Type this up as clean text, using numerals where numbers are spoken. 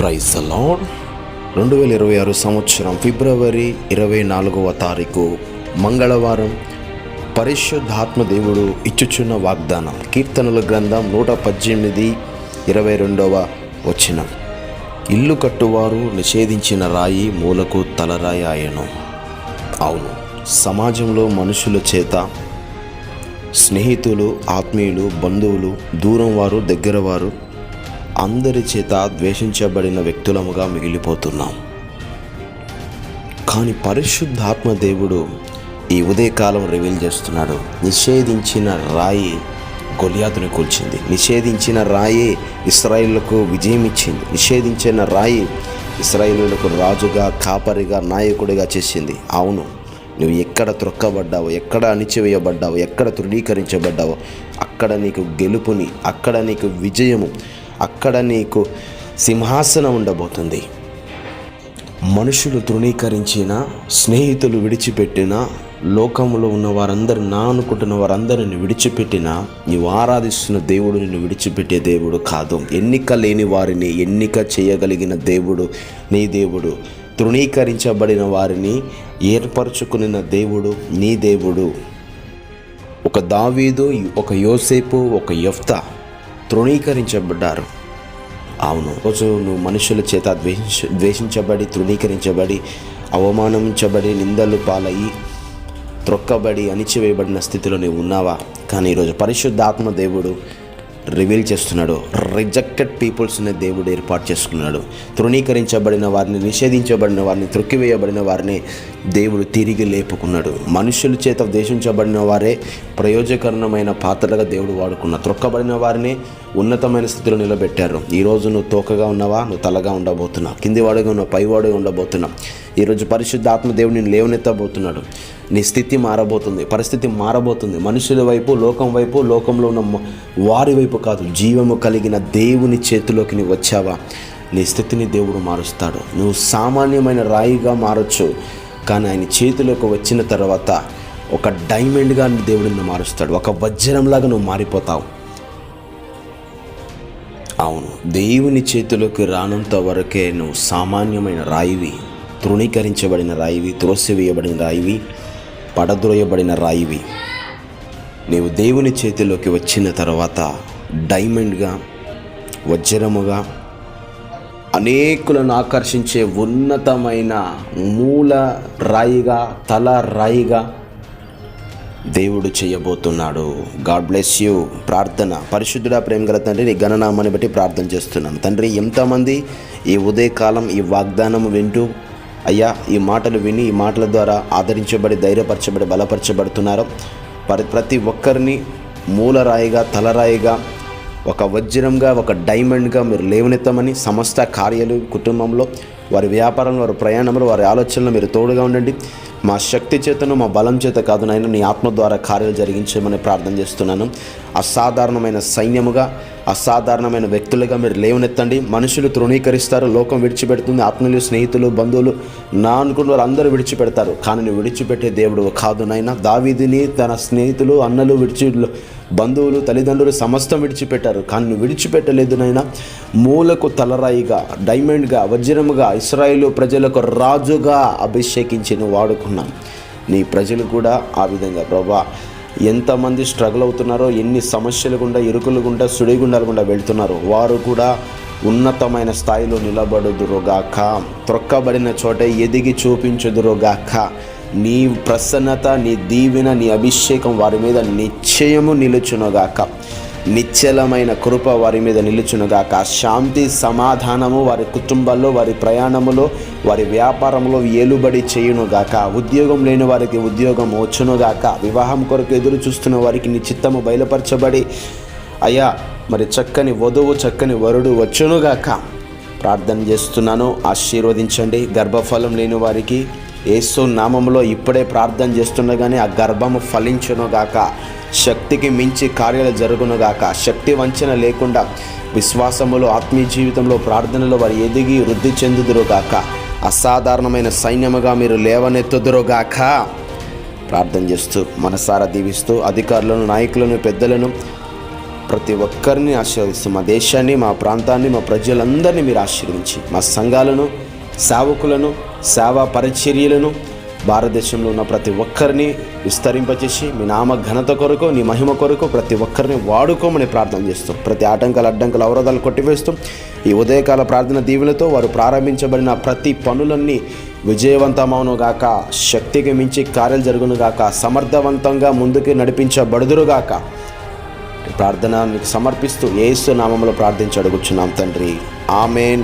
Praise the lord. 2026 సంవత్సరం ఫిబ్రవరి 24వ తారీఖు మంగళవారం. పరిశుద్ధాత్మ దేవుడు ఇచ్చుచున్న వాగ్దానం కీర్తనల గ్రంథం 118 22వ వచనం. ఇల్లు కట్టువారు నిషేధించిన రాయి మూలకు తలరాయి ఆయను. అవును, సమాజంలో మనుషుల చేత, స్నేహితులు, ఆత్మీయులు, బంధువులు, దూరం వారు, దగ్గర వారు అందరి చేత ద్వేషించబడిన వ్యక్తులముగా మిగిలిపోతున్నాం. కానీ పరిశుద్ధాత్మ దేవుడు ఈ ఉదయకాలం రివీల్ చేస్తున్నాడు. నిషేధించిన రాయి గొలియాతుని కూల్చింది. నిషేధించిన రాయి ఇశ్రాయేలుకు విజయం ఇచ్చింది. నిషేధించిన రాయి ఇశ్రాయేలులకు రాజుగా, కాపరిగా, నాయకుడిగా చేసింది. అవును, నువ్వు ఎక్కడ త్రొక్కబడ్డావో, ఎక్కడ అణిచివేయబడ్డావో, ఎక్కడ తృణీకరించబడ్డావో అక్కడ నీకు గెలుపుని, అక్కడ నీకు విజయము, అక్కడ నీకు సింహాసనం ఉండబోతుంది. మనుషులు తృణీకరించిన, స్నేహితులు విడిచిపెట్టిన, లోకంలో ఉన్న వారందరూ నా అనుకుంటున్న వారందరిని విడిచిపెట్టిన, నీవు ఆరాధిస్తున్న దేవుడు నిన్ను విడిచిపెట్టే దేవుడు కాదు. ఎన్నిక లేని వారిని ఎన్నిక చేయగలిగిన దేవుడు నీ దేవుడు. తృణీకరించబడిన వారిని ఏర్పరచుకున్న దేవుడు నీ దేవుడు. ఒక దావీదు, ఒక యోసేపు, ఒక యెఫ్తా తృణీకరించబడ్డారు. అవును, రోజు నువ్వు మనుషుల చేత ద్వేషించబడి, తృణీకరించబడి, అవమానించబడి, నిందలు పాలయ్యి, త్రొక్కబడి, అణిచివేయబడిన స్థితిలో నువ్వు ఉన్నావా? కానీ ఈరోజు పరిశుద్ధాత్మ దేవుడు రివీల్ చేస్తున్నాడు. రిజెక్టెడ్ పీపుల్స్ని దేవుడు ఏర్పాటు చేసుకున్నాడు. తృణీకరించబడిన వారిని, నిషేధించబడిన వారిని, త్రొక్కివేయబడిన వారిని దేవుడు తిరిగి లేపుకున్నాడు. మనుషుల చేత ద్వేషించబడిన వారే ప్రయోజకరమైన పాత్రలుగా దేవుడు వాడుకున్నాడు. త్రొక్కబడిన వారిని ఉన్నతమైన స్థితిలో నిలబెట్టారు. ఈరోజు నువ్వు తోకగా ఉన్నావా? నువ్వు తలగా ఉండబోతున్నావు. కిందివాడుగా ఉన్నావు, పైవాడుగా ఉండబోతున్నావు. ఈరోజు పరిశుద్ధాత్మ దేవుడు నేను లేవనెత్తబోతున్నాడు. నీ స్థితి మారబోతుంది, పరిస్థితి మారబోతుంది. మనుషుల వైపు, లోకం వైపు, లోకంలో ఉన్న వారి వైపు కాదు, జీవము కలిగిన దేవుని చేతిలోకి నువ్వు వచ్చావా? నీ స్థితిని దేవుడు మారుస్తాడు. నువ్వు సామాన్యమైన రాయిగా మారచ్చు, కానీ ఆయన చేతిలోకి వచ్చిన తర్వాత ఒక డైమండ్గా దేవుడిని మారుస్తాడు. ఒక వజ్రంలాగా నువ్వు మారిపోతావు. అవును, దేవుని చేతిలోకి రానంత వరకే నువ్వు సామాన్యమైన రాయివి, తృణీకరించబడిన రాయివి, త్రోసివేయబడిన రాయివి, పడద్రోయబడిన రాయివి. నీవు దేవుని చేతిలోకి వచ్చిన తర్వాత డైమండ్గా, వజ్రముగా, అనేకులను ఆకర్షించే ఉన్నతమైన మూల రాయిగా, తల రాయిగా దేవుడు చేయబోతున్నాడు. God bless you. ప్రార్థన. పరిశుద్ధుడా, ప్రేమగల తండ్రి, నీ ఘననామాన్ని బట్టి ప్రార్థన చేస్తున్నాను తండ్రి. ఎంతమంది ఈ ఉదయకాలం ఈ వాగ్దానం వింటూ, అయ్యా, ఈ మాటలు విని, ఈ మాటల ద్వారా ఆదరించబడి, ధైర్యపరచబడి, బలపరచబడుతున్నారో ప్రతి ఒక్కరిని మూలరాయిగా, తలరాయిగా, ఒక వజ్రంగా, ఒక డైమండ్గా మీరు లేవనెత్తమని, సమస్త కార్యాలు కుటుంబంలో, వారి వ్యాపారంలో, వారి ప్రయాణంలో, వారి ఆలోచనలో మీరు తోడుగా ఉండండి. మా శక్తి చేతను, మా బలం చేత కాదు నాయన, నీ ఆత్మ ద్వారా కార్యాలు జరిగించమని ప్రార్థన చేస్తున్నాను. అసాధారణమైన సైన్యముగా, అసాధారణమైన వ్యక్తులుగా మీరు లేవనెత్తండి. మనుషులు తృణీకరిస్తారు, లోకం విడిచిపెడుతుంది, ఆత్మీయులు, స్నేహితులు, బంధువులు నా అనుకున్న వారు అందరూ విడిచిపెడతారు, కానీ నువ్వు విడిచిపెట్టే దేవుడు కాదు నాయన. దావీదుని తన స్నేహితులు, అన్నలు, బంధువులు, తల్లిదండ్రులు సమస్తం విడిచిపెట్టారు, కానీ నువ్వు విడిచిపెట్టలేదు నాయన. మూలకు తలరాయిగా, డైమండ్గా, వజ్రముగా, ఇశ్రాయేలు ప్రజలకు రాజుగా అభిషేకించి నువ్వు వాడుకున్నాం. నీ ప్రజలు కూడా ఆ విధంగా ప్రభా, ఎంతమంది స్ట్రగుల్ అవుతున్నారో, ఎన్ని సమస్యలు గుండా, ఇరుకులు గుండా, సుడిగుండాలు గుండా వెళ్తున్నారో, వారు కూడా ఉన్నతమైన స్థాయిలో నిలబడుదురుగాక. త్రొక్కబడిన చోట ఎదిగి చూపించుదురుగాక. నీ ప్రసన్నత, నీ దీవెన, నీ అభిషేకం వారి మీద నిశ్చయము నిలుచునుగాక. నిశ్చలమైన కృప వారి మీద నిలుచునుగాక. శాంతి, సమాధానము వారి కుటుంబాల్లో, వారి ప్రయాణములో, వారి వ్యాపారంలో ఏలుబడి చేయునుగాక. ఉద్యోగం లేని వారికి ఉద్యోగం వచ్చునుగాక. వివాహం కొరకు ఎదురు చూస్తున్న వారికి నీ చిత్తము బయలుపరచబడి, అయ్యా, మరి చక్కని వధువు, చక్కని వరుడు వచ్చునుగాక. ప్రార్థన చేస్తున్నాను, ఆశీర్వదించండి. గర్భఫలం లేని వారికి యేసు నామములో ఇప్పుడే ప్రార్థన చేస్తుండగానే ఆ గర్భము ఫలించునుగాక. శక్తికి మించి కార్యాలు జరుగునుగాక. శక్తి వంచన లేకుండా విశ్వాసములో, ఆత్మీయ జీవితంలో, ప్రార్థనలో వారు ఎదిగి వృద్ధి చెందుదురుగాక. అసాధారణమైన సైన్యముగా మీరు లేవనెత్తుదురుగాక. ప్రార్థన చేస్తూ మనసారా దీవిస్తూ అధికారులను, నాయకులను, పెద్దలను ప్రతి ఒక్కరిని ఆశీర్వదిస్తూ మా దేశాన్ని, మా ప్రాంతాన్ని, మా ప్రజలందరినీ మీరు ఆశీర్వదించి మా సంఘాలను, సేవకులను, సేవా పరిచర్యలను భారతదేశంలో ఉన్న ప్రతి ఒక్కరిని విస్తరింపచేసి మీ నామ ఘనత కొరకు, నీ మహిమ కొరకు ప్రతి ఒక్కరిని వాడుకోమని ప్రార్థన చేస్తూ ప్రతి ఆటంకాలు, అడ్డంకులు, అవరోధాలు కొట్టివేస్తూ ఈ ఉదయకాల ప్రార్థన దీవెనతో వారు ప్రారంభించబడిన ప్రతి పనులన్నీ విజయవంతమవునుగాక, శక్తికి మించి కార్యాలు జరుగునుగాక, సమర్థవంతంగా ముందుకు నడిపించబడుదురుగాక. ప్రార్థన నీకు సమర్పిస్తూ యేసు నామములో ప్రార్థించి అడుగుచున్నాం తండ్రి. ఆమేన్.